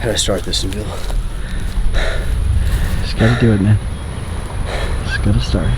How do I start this, Neville? Just gotta do it, man. Just gotta start.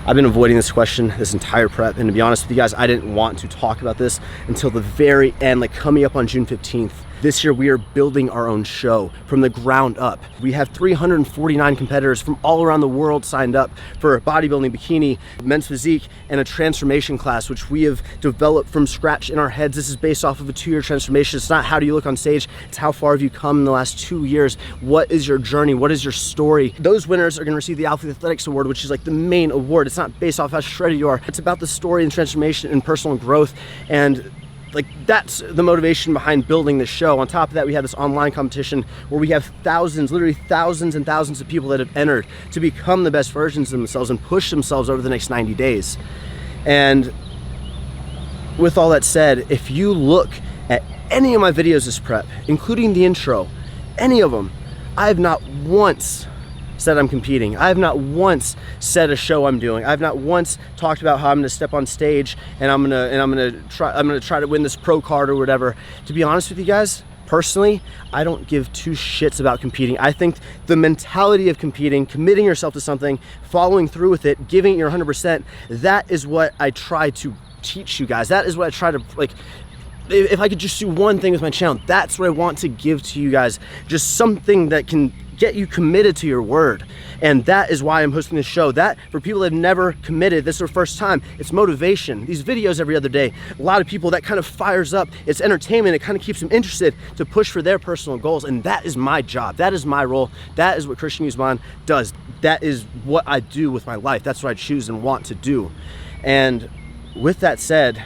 I've been avoiding this question this entire prep, and to be honest with you guys, I didn't want to talk about this until the very end, like coming up on June 15th. This year, we are building our own show from the ground up. We have 349 competitors from all around the world signed up for bodybuilding, bikini, men's physique, and a transformation class, which we have developed from scratch in our heads. This is based off of a 2-year transformation. It's not how do you look on stage, it's how far have you come in the last 2 years. What is your journey? What is your story? Those winners are gonna receive the Alphalete Athletics Award, which is like the main award. It's not based off how shredded you are. It's about the story and transformation and personal growth, and like that's the motivation behind building this show. On top of that, we have this online competition where we have thousands, literally thousands and thousands of people that have entered to become the best versions of themselves and push themselves over the next 90 days. And with all that said, if you look at any of my videos this prep, including the intro, any of them, I have not once said I'm competing. I have not once said a show I'm doing. I've not once talked about how I'm gonna step on stage and I'm gonna try to win this pro card or whatever. To be honest with you guys, personally, I don't give two shits about competing. I think the mentality of competing, committing yourself to something, following through with it, giving it your 100%, that is what I try to teach you guys. That is what I try to, like, if I could just do one thing with my channel, that's what I want to give to you guys. Just something that can get you committed to your word. And that is why I'm hosting this show. That, for people that have never committed, this is their first time, it's motivation. These videos every other day, a lot of people, that kind of fires up. It's entertainment, it kind of keeps them interested to push for their personal goals. And that is my job, that is my role. That is what Christian Guzman does. That is what I do with my life. That's what I choose and want to do. And with that said,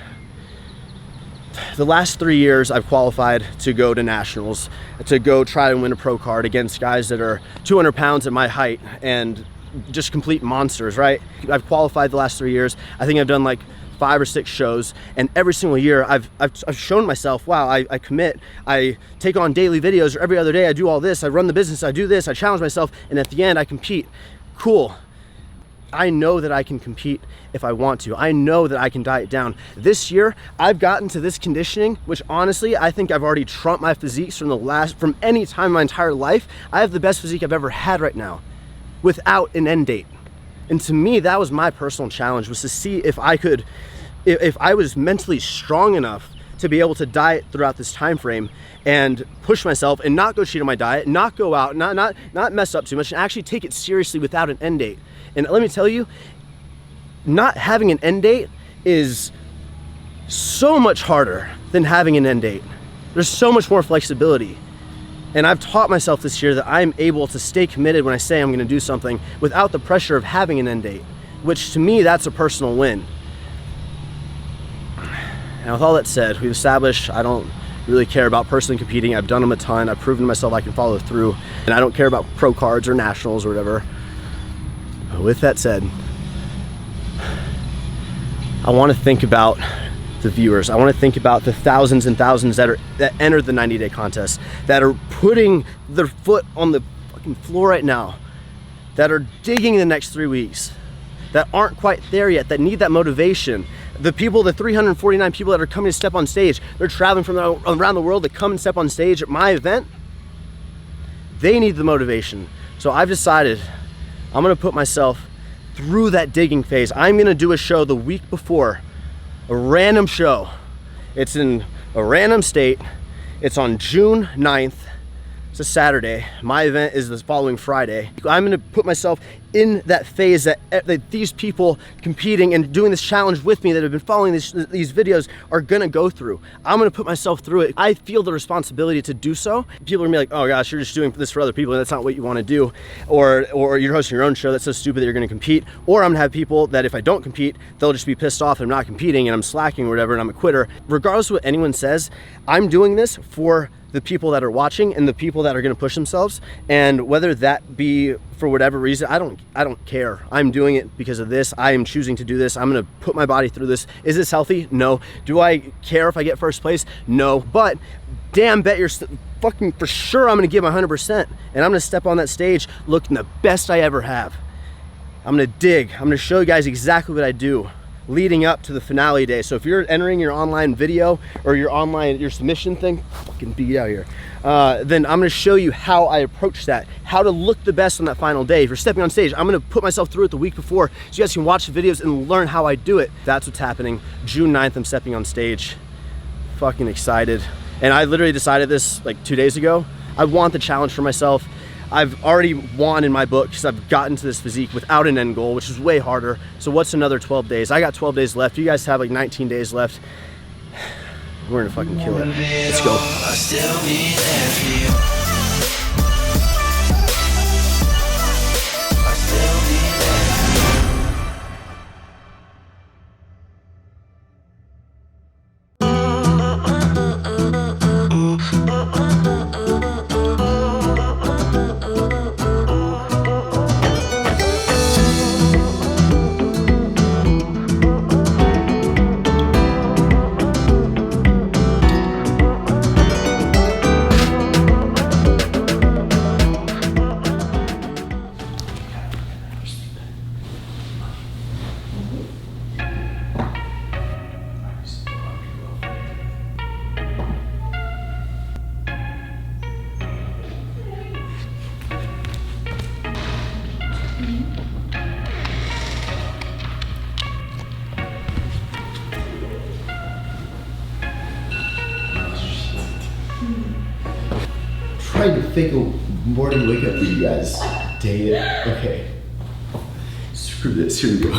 the last 3 years I've qualified to go to nationals, to go try and win a pro card against guys that are 200 pounds at my height and just complete monsters, right? I've qualified the last 3 years. I think I've done like 5 or 6 shows, and every single year I've shown myself, wow, I commit, I take on daily videos, or every other day I do all this, I run the business, I do this, I challenge myself, and at the end I compete. Cool. I know that I can compete if I want to. I know that I can diet down. This year, I've gotten to this conditioning, which honestly, I think I've already trumped my physiques from any time in my entire life. I have the best physique I've ever had right now, without an end date. And to me, that was my personal challenge, was to see if I was mentally strong enough to be able to diet throughout this time frame and push myself and not go cheat on my diet, not go out, not mess up too much, and actually take it seriously without an end date. And let me tell you, not having an end date is so much harder than having an end date. There's so much more flexibility. And I've taught myself this year that I'm able to stay committed when I say I'm gonna do something without the pressure of having an end date, which to me, that's a personal win. Now, with all that said, we've established I don't really care about personally competing. I've done them a ton. I've proven to myself I can follow through, and I don't care about pro cards or nationals or whatever. But with that said, I want to think about the viewers. I want to think about the thousands and thousands that entered the 90-day contest, that are putting their foot on the fucking floor right now, that are digging the next 3 weeks, that aren't quite there yet, that need that motivation. The people, the 349 people that are coming to step on stage, they're traveling from around the world to come and step on stage at my event. They need the motivation. So I've decided I'm gonna put myself through that digging phase. I'm gonna do a show the week before, a random show. It's in a random state. It's on June 9th. It's a Saturday. My event is the following Friday. I'm gonna put myself in that phase that these people competing and doing this challenge with me that have been following these videos are gonna go through. I'm gonna put myself through it. I feel the responsibility to do so. People are gonna be like, oh gosh, you're just doing this for other people and that's not what you wanna do. Or you're hosting your own show, that's so stupid that you're gonna compete. Or I'm gonna have people that if I don't compete, they'll just be pissed off that I'm not competing and I'm slacking or whatever and I'm a quitter. Regardless of what anyone says, I'm doing this for the people that are watching and the people that are going to push themselves, and whether that be for whatever reason, I don't care. I'm doing it because of this. I am choosing to do this. I'm going to put my body through this. Is this healthy? No. Do I care if I get first place? No. But damn bet you're fucking for sure I'm going to give my 100%, and I'm going to step on that stage looking the best I ever have. I'm going to dig. I'm going to show you guys exactly what I do. leading up to the finale day. So if you're entering your online video or your submission thing, fucking be out here, then I'm gonna show you how I approach that, how to look the best on that final day. If you're stepping on stage, I'm gonna put myself through it the week before so you guys can watch the videos and learn how I do it. That's what's happening. June 9th, I'm stepping on stage. Fucking excited. And I literally decided this like 2 days ago. I want the challenge for myself. I've already won in my book because I've gotten to this physique without an end goal, which is way harder. So what's another 12 days? I got 12 days left. You guys have like 19 days left. We're gonna fucking kill it. Let's go. I still be there for you. Trying to fake a morning wake up for you guys. Dang it. Okay. Screw this. Here we go.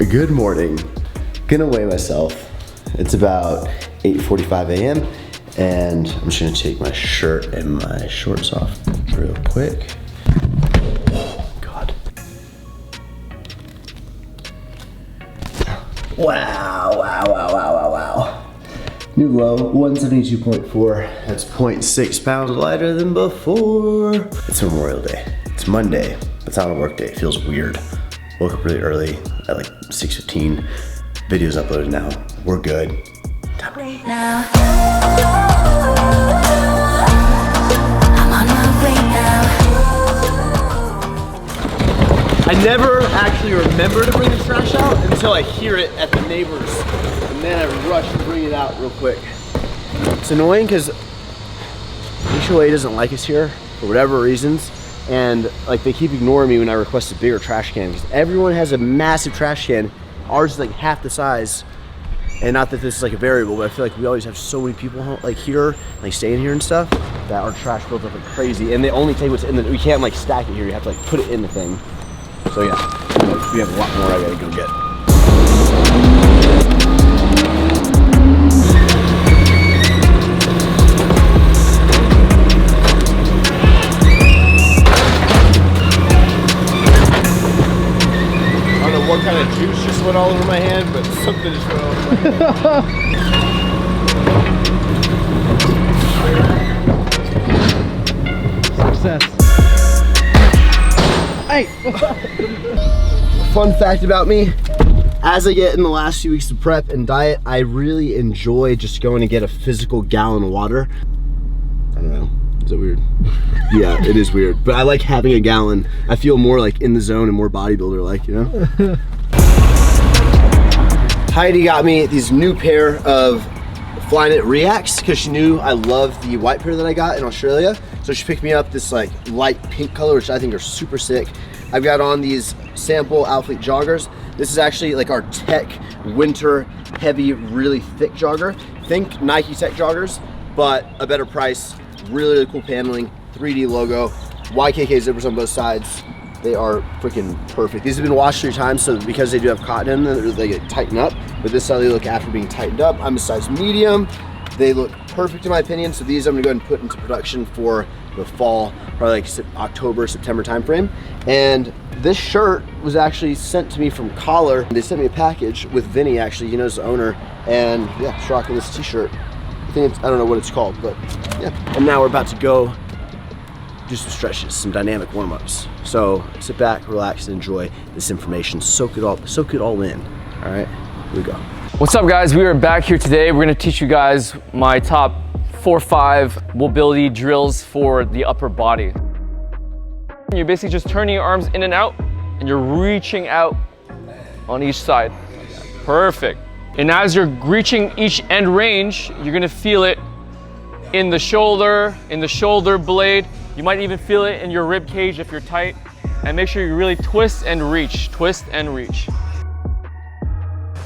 Good morning. Gonna weigh myself. It's about 8:45 a.m. and I'm just gonna take my shirt and my shorts off real quick. Oh God. Wow, wow, wow, wow, wow, wow. New low, 172.4. That's 0.6 pounds lighter than before. It's Memorial Day. It's Monday. It's not a work day. It feels weird. Woke up really early at like 6:15. Videos uploaded now. We're good. Time to eat. Now. I'm on my way now. I never actually remember to bring the trash out until I hear it at the neighbors. And then I rush to bring it out real quick. It's annoying because HOA doesn't like us here for whatever reasons. And like they keep ignoring me when I request a bigger trash can because everyone has a massive trash can. Ours is like half the size. And not that this is like a variable, but I feel like we always have so many people like here, like staying here and stuff, that our trash builds up like crazy. And they only take what's in the, we can't like stack it here. You have to like put it in the thing. So yeah, we have a lot more I gotta go get. I don't know what kind of juice just went all over my hand, but something just went all over my hand. Success. Hey! Fun fact about me, as I get in the last few weeks of prep and diet, I really enjoy just going to get a physical gallon of water. I don't know, is that weird? Yeah, it is weird, but I like having a gallon. I feel more like in the zone and more bodybuilder-like, you know? Heidi got me these new pair of Flyknit Reacts because she knew I love the white pair that I got in Australia. So she picked me up this like light pink color, which I think are super sick. I've got on these sample Alphalete joggers. This is actually like our tech winter heavy, really thick jogger. Think Nike tech joggers, but a better price. Really, really cool paneling, 3D logo, YKK zippers on both sides. They are freaking perfect. These have been washed 3 times, so because they do have cotton in them, they get tightened up. But this is how they look after being tightened up. I'm a size medium. They look perfect in my opinion. So these I'm gonna go ahead and put into production for the fall, probably like October, September timeframe. And this shirt was actually sent to me from Collar. They sent me a package with Vinny, actually, he knows the owner. And yeah, just rocking this t-shirt. I think it's, I don't know what it's called, but yeah. And now we're about to go do some stretches, some dynamic warm-ups. So sit back, relax, and enjoy this information. Soak it all in. All right, here we go. What's up, guys? We are back here today. We're gonna teach you guys my top 4 or 5 mobility drills for the upper body. You're basically just turning your arms in and out, and you're reaching out on each side. Perfect. And as you're reaching each end range, you're gonna feel it in the shoulder blade. You might even feel it in your rib cage if you're tight. And make sure you really twist and reach, twist and reach.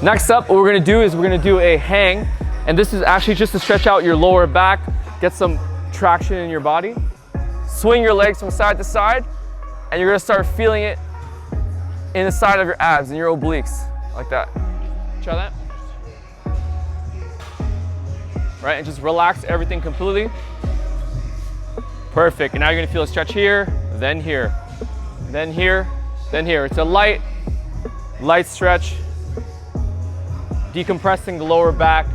Next up, what we're gonna do is we're gonna do a hang. And this is actually just to stretch out your lower back, get some traction in your body. Swing your legs from side to side, and you're gonna start feeling it in the side of your abs, in your obliques, like that. Try that. Right, and just relax everything completely. Perfect, and now you're gonna feel a stretch here, then here, then here, then here. It's a light stretch, decompressing the lower back.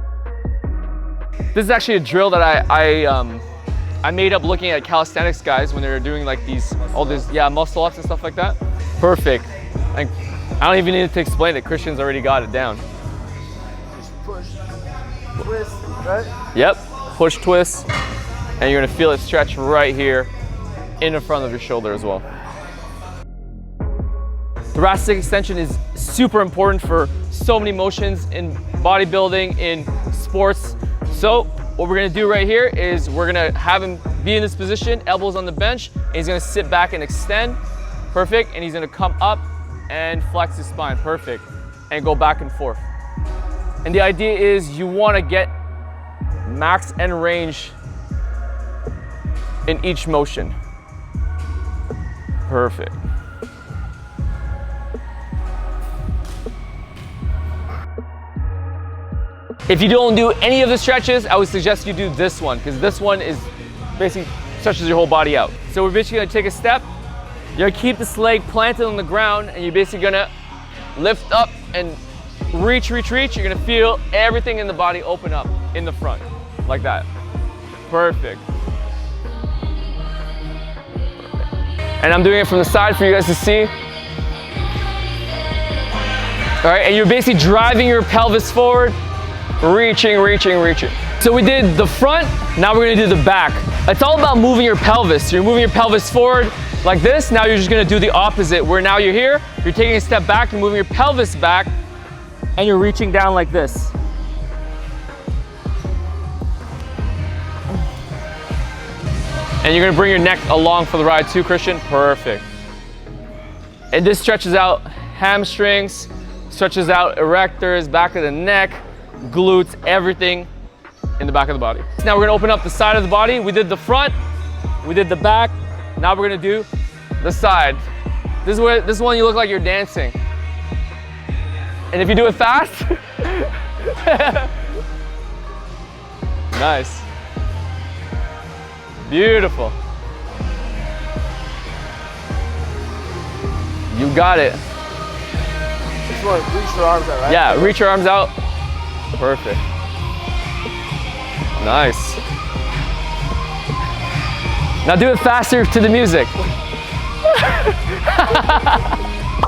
This is actually a drill that I made up looking at calisthenics guys when they were doing like all these muscle ups and stuff like that. Perfect. I don't even need to explain it. Christian's already got it down. Just push, twist, right? Yep, push, twist, and you're gonna feel it stretch right here in the front of your shoulder as well. Thoracic extension is super important for so many motions in bodybuilding, in sports. So what we're gonna do right here is we're gonna have him be in this position, elbows on the bench, and he's gonna sit back and extend. Perfect, and he's gonna come up and flex his spine, perfect, and go back and forth. And the idea is you wanna get max end range in each motion. Perfect. If you don't do any of the stretches, I would suggest you do this one, because this one is basically stretches your whole body out. So we're basically gonna take a step. You're gonna keep this leg planted on the ground, and you're basically gonna lift up and reach, reach, reach. You're gonna feel everything in the body open up in the front, like that. Perfect. And I'm doing it from the side for you guys to see. All right, and you're basically driving your pelvis forward, reaching, reaching, reaching. So we did the front, now we're gonna do the back. It's all about moving your pelvis. So you're moving your pelvis forward like this. Now you're just gonna do the opposite, where now you're here, you're taking a step back, you're moving your pelvis back, and you're reaching down like this. And you're gonna bring your neck along for the ride too, Christian. Perfect. And this stretches out hamstrings, stretches out erectors, back of the neck, glutes, everything in the back of the body. Now we're gonna open up the side of the body. We did the front, we did the back. Now we're gonna do the side. This is one you look like you're dancing. And if you do it fast, nice. Beautiful. You got it. Just want to reach your arms out, right? Yeah, reach your arms out. Perfect. Nice. Now do it faster to the music.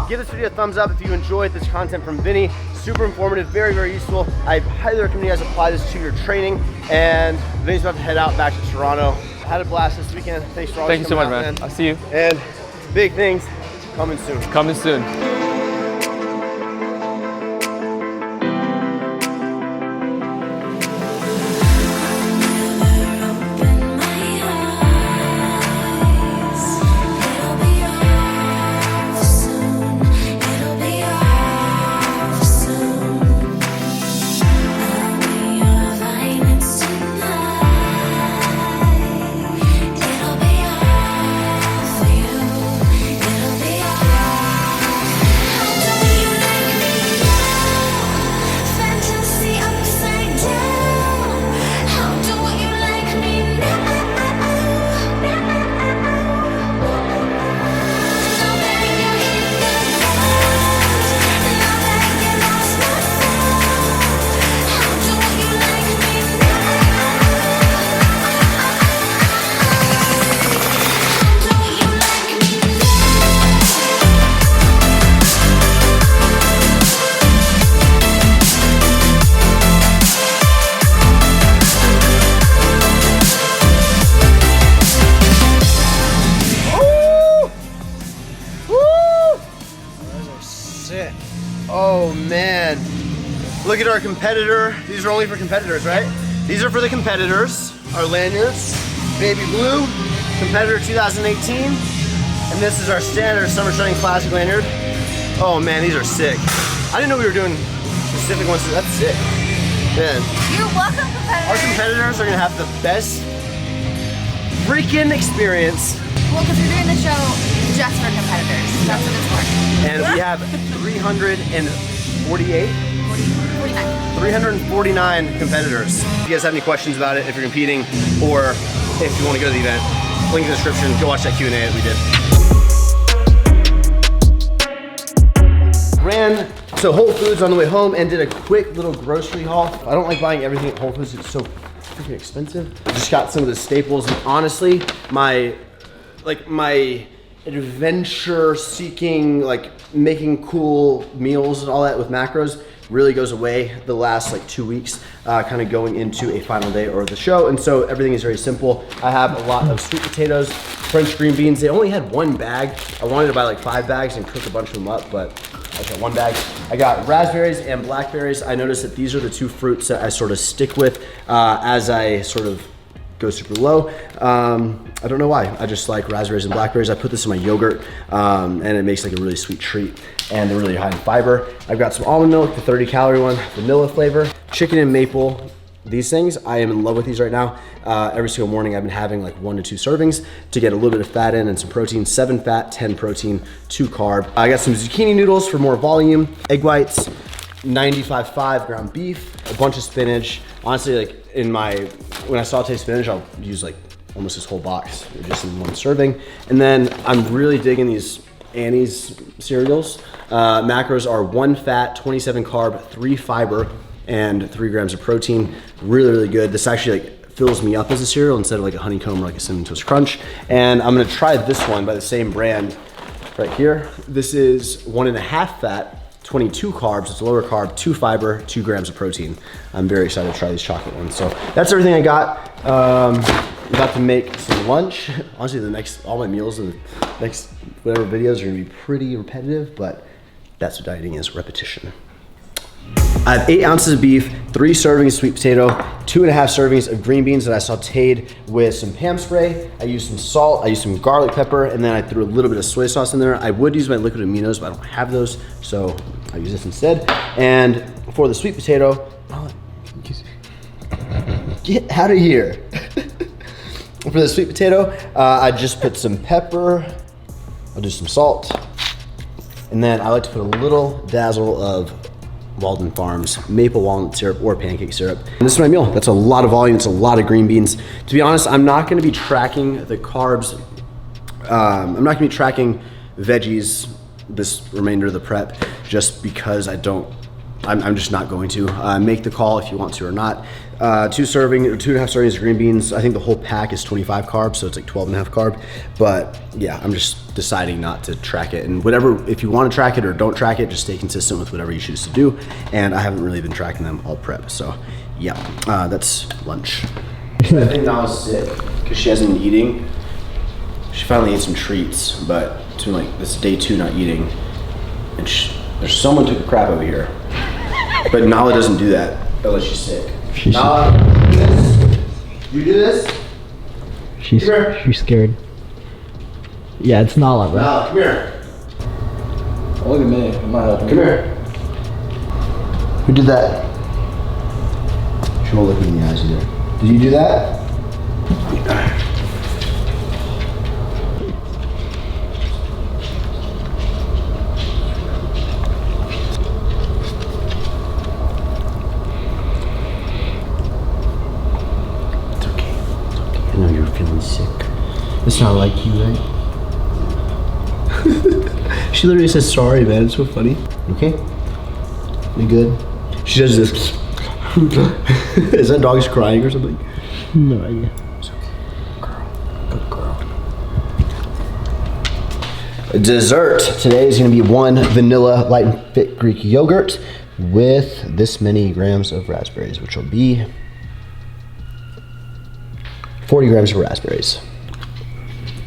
Give this video a thumbs up if you enjoyed this content from Vinny. Super informative, very, very useful. I highly recommend you guys apply this to your training. And Vinny's about to head out back to Toronto. I had a blast this weekend. Thanks for all Thank you so much, man. I'll see you. And big things coming soon. Coming soon. look at our competitor. These are only for competitors, right? These are for the competitors. Our lanyards, Baby Blue, Competitor 2018. And this is our standard Summer Shredding Classic lanyard. Oh man, these are sick. I didn't know we were doing specific ones. That's sick. Man. You're welcome, competitors. Our competitors are gonna have the best freaking experience. Well, because we're doing the show just for competitors. That's what it's for. And we have 349 competitors. If you guys have any questions about it, if you're competing, or if you want to go to the event, link in the description. Go watch that Q&A that we did. Ran to Whole Foods on the way home and did a quick little grocery haul. I don't like buying everything at Whole Foods. It's so freaking expensive. I just got some of the staples, and honestly, my adventure seeking, like making cool meals and all that with macros really goes away the last like 2 weeks, kind of going into a final day or the show. And so everything is very simple. I have a lot of sweet potatoes, French green beans. They only had one bag. I wanted to buy like 5 bags and cook a bunch of them up, but I got 1 bag. I got raspberries and blackberries. I noticed that these are the 2 fruits that I sort of stick with as I sort of go super low. I don't know why. I just like raspberries and blackberries. I put this in my yogurt and it makes like a really sweet treat, and they're really high in fiber. I've got some almond milk, the 30 calorie one, vanilla flavor, chicken and maple. These things, I am in love with these right now. Every single morning I've been having like 1 to 2 servings to get a little bit of fat in and some protein. 7 fat, 10 protein, 2 carb. I got some zucchini noodles for more volume, egg whites, 95.5 ground beef, a bunch of spinach. Honestly, like when I saute spinach, I'll use like almost this whole box just in 1 serving. And then I'm really digging these Annie's cereals. Macros are 1 fat, 27 carb, 3 fiber, and 3 grams of protein. Really, really good. This actually like fills me up as a cereal instead of like a honeycomb or like a Cinnamon Toast Crunch. And I'm gonna try this one by the same brand right here. This is 1.5 fat, 22 carbs, it's lower carb, 2 fiber, 2 grams of protein. I'm very excited to try these chocolate ones. So that's everything I got. I'm about to make some lunch. Honestly, all my meals in the next whatever videos are gonna be pretty repetitive, but that's what dieting is, repetition. I have 8 ounces of beef, 3 servings of sweet potato, 2.5 servings of green beans that I sauteed with some Pam spray. I used some salt, I used some garlic pepper, and then I threw a little bit of soy sauce in there. I would use my liquid aminos, but I don't have those, so I use this instead. And for the sweet potato, get out of here. For the sweet potato, I just put some pepper, I'll do some salt, and then I like to put a little dazzle of Walden Farms maple walnut syrup or pancake syrup. And this is my meal. That's a lot of volume. It's a lot of green beans. To be honest, I'm not going to be tracking the carbs. I'm not going to be tracking veggies this remainder of the prep just because I'm just not going to. Make the call if you want to or not. 2.5 servings of green beans. I think the whole pack is 25 carbs, so it's like 12.5 carb. But yeah, I'm just deciding not to track it. And whatever, if you want to track it or don't track it, just stay consistent with whatever you choose to do. And I haven't really been tracking them all prep. So yeah, that's lunch. I think Nala's sick because she hasn't been eating. She finally ate some treats, but it's been like this day 2 not eating. And there's someone took a crap over here. But Nala doesn't do that unless she's sick. Nala, you do this? You do this? She's scared. Yeah, it's Nala, bro. Nala, come here. Oh, look at me. I'm not helping. Come here. Who did that? She won't look me in the eyes either. Did you do that? I know you're feeling sick. It's not like you, right? She literally says sorry, man. It's so funny. Okay? You good? She does this. Is that dog's crying or something? No idea. It's okay. Girl. Good girl. Dessert. Today is going to be 1 vanilla light and fit Greek yogurt with this many grams of raspberries, which will be 40 grams of raspberries.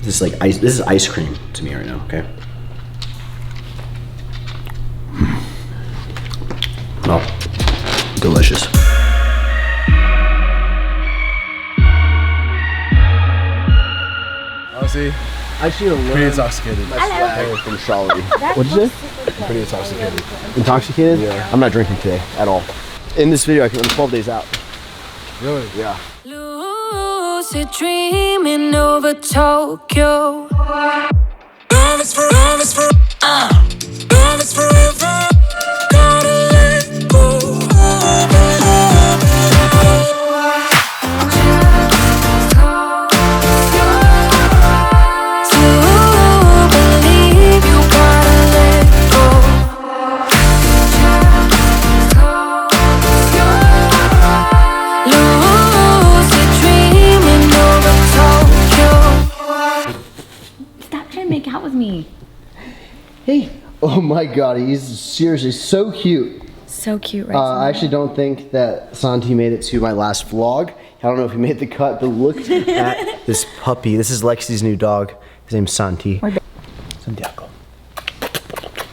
This is like ice. This is ice cream to me right now. Okay. No. see. I should have Pretty learned intoxicated. my swag from Charlie. What'd you say? Pretty intoxicated. Intoxicated? Yeah. I'm not drinking today at all. In this video, I'm 12 days out. Really? Yeah. Lucid dreaming over Tokyo. Love is forever. Gotta let go. To believe you gotta let go. Lucid dreaming over Tokyo. Stop trying to make out with me. Hey. Oh my God, he's seriously so cute. So cute, right? I actually don't think that Santi made it to my last vlog. I don't know if he made the cut, but look at this puppy. This is Lexi's new dog. His name's Santi. Santiago.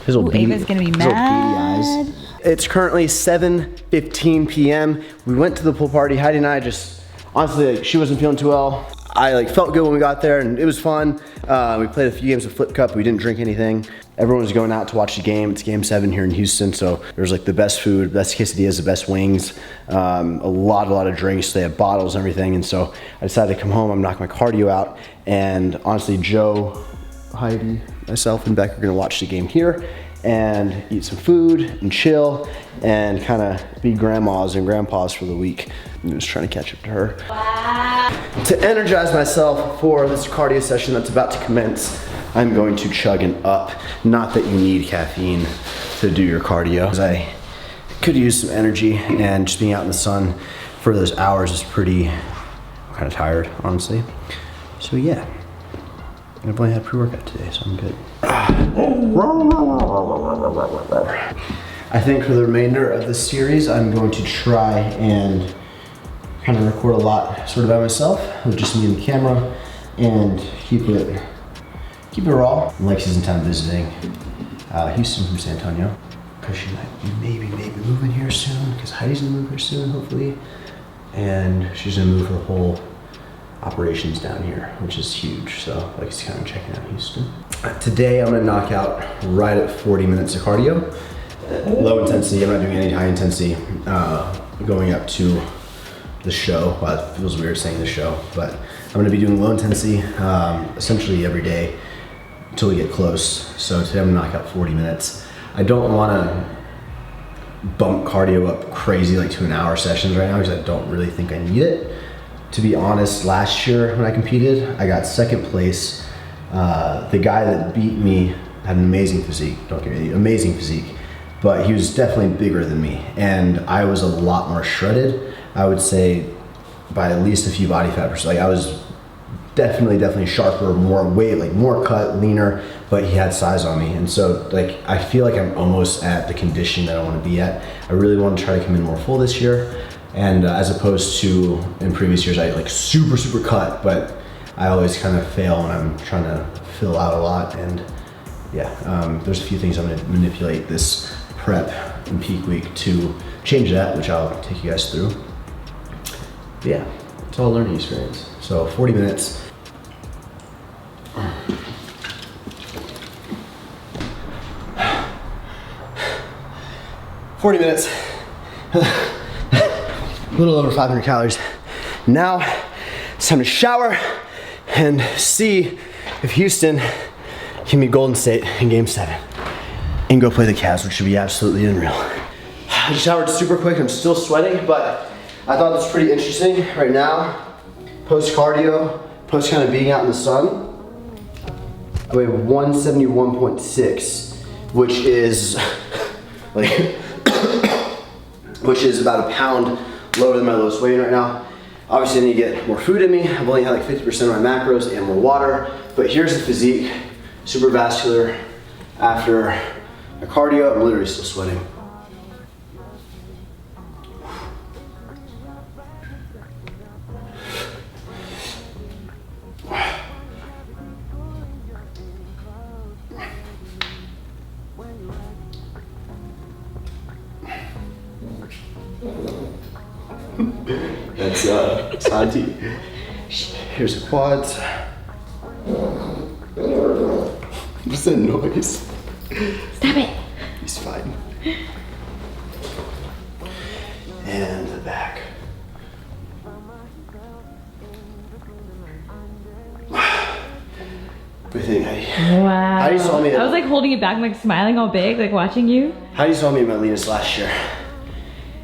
His little beady, Ava's gonna be his little beady mad. eyes. It's currently 7:15 p.m. We went to the pool party. Heidi and I just, honestly, like, she wasn't feeling too well. I felt good when we got there, and it was fun. We played a few games of Flip Cup. We didn't drink anything. Everyone was going out to watch the game. It's Game 7 here in Houston, so there's the best food, best quesadillas, the best wings, a lot of drinks. They have bottles and everything, and so I decided to come home. I'm knocking my cardio out, and honestly, Joe, Heidi, myself, and Beck are gonna watch the game here and eat some food and chill and kind of be grandmas and grandpas for the week. I'm just trying to catch up to her. To energize myself for this cardio session that's about to commence, I'm going to chug an up. Not that you need caffeine to do your cardio, because I could use some energy, and just being out in the sun for those hours is pretty, I'm kind of tired, honestly. So yeah, I've only had pre-workout today, so I'm good. I think for the remainder of this series, I'm going to try and kind of record a lot sort of by myself with just me and the camera and keep it raw. Lexi's in town visiting Houston from San Antonio because she might maybe move in here soon, because Heidi's gonna move here soon, hopefully. And she's gonna move her whole operations down here, which is huge. So Lexi's kind of checking out Houston. Today I'm gonna knock out right at 40 minutes of cardio. Low intensity, I'm not doing any high intensity going up to the show. Well, it feels weird saying the show, but I'm gonna be doing low intensity essentially every day until we get close. So today I'm gonna knock out 40 minutes. I don't wanna bump cardio up crazy like to an hour sessions right now, because I don't really think I need it. To be honest, last year when I competed, I got second place. The guy that beat me had an amazing physique, don't get me, amazing physique, but he was definitely bigger than me, and I was a lot more shredded. I would say by at least a few body fat percent. I was definitely sharper, more weight, more cut, leaner, but he had size on me. And so I feel like I'm almost at the condition that I want to be at. I really want to try to come in more full this year. And as opposed to in previous years, I super cut, but I always kind of fail when I'm trying to fill out a lot. And yeah, there's a few things I'm going to manipulate this prep and peak week to change that, which I'll take you guys through. But yeah, it's all a learning experience. So 40 minutes. A little over 500 calories. Now it's time to shower and see if Houston can beat Golden State in Game 7 and go play the Cavs, which should be absolutely unreal. I showered super quick. I'm still sweating, but I thought this was pretty interesting right now. Post cardio, post kind of being out in the sun. I weigh 171.6, which is which is about a pound lower than my lowest weight right now. Obviously I need to get more food in me. I've only had 50% of my macros and more water, but here's the physique, super vascular. After my cardio, I'm literally still sweating. That's Santi. Here's the quads. What's that noise? Stop it. He's fine. And the back. What do you think, Heidi? Wow. Heidi saw me I was like holding it back, like smiling all big, like watching you. Heidi saw me in my leanest last year.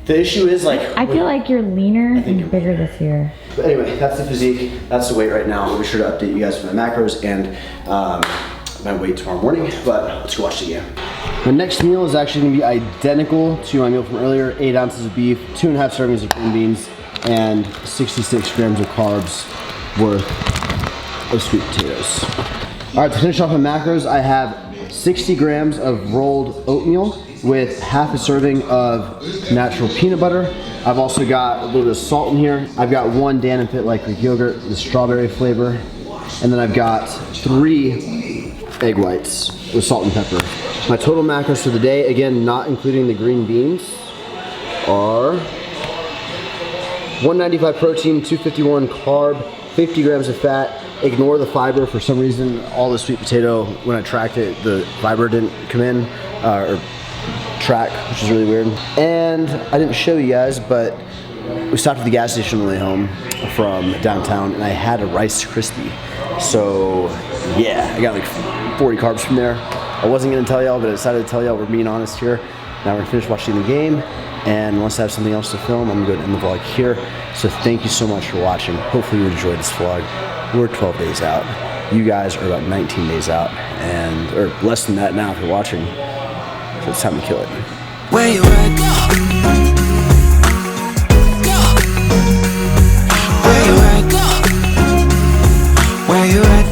The issue is like... I feel like you're leaner and bigger this year. But anyway, that's the physique. That's the weight right now. I'll be sure to update you guys with my macros and my weight tomorrow morning. But let's go watch the game. My next meal is actually gonna be identical to my meal from earlier. 8 ounces of beef, 2.5 servings of green beans, and 66 grams of carbs worth of sweet potatoes. All right, to finish off my macros, I have 60 grams of rolled oatmeal with half a serving of natural peanut butter. I've also got a little bit of salt in here. I've got 1 Dan & Fit Light Greek yogurt, the strawberry flavor. And then I've got 3 egg whites with salt and pepper. My total macros for the day, again, not including the green beans, are 195 protein, 251 carb, 50 grams of fat. Ignore the fiber. For some reason, all the sweet potato, when I tracked it, the fiber didn't come in, or track, which is really weird. And I didn't show you guys, but we stopped at the gas station on the way home from downtown, and I had a Rice Krispie. So yeah, I got like 40 carbs from there. I wasn't gonna tell y'all, but I decided to tell y'all. We're being honest here. Now we're gonna finish watching the game, and once I have something else to film, I'm gonna go end the vlog here. So thank you so much for watching. Hopefully you enjoyed this vlog. We're 12 days out. You guys are about 19 days out, and or less than that now if you're watching. So it's time to kill it. Where you at? Where you at? Where you at?